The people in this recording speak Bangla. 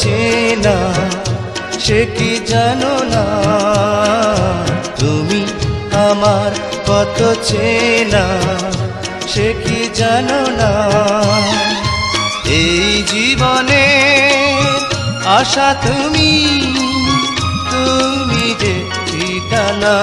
চেনা সে কি জানো না, তুমি আমার কত চেনা সে কি জানো না। এই জীবনে আশা তুমি, তুমি যে ঠিকানা।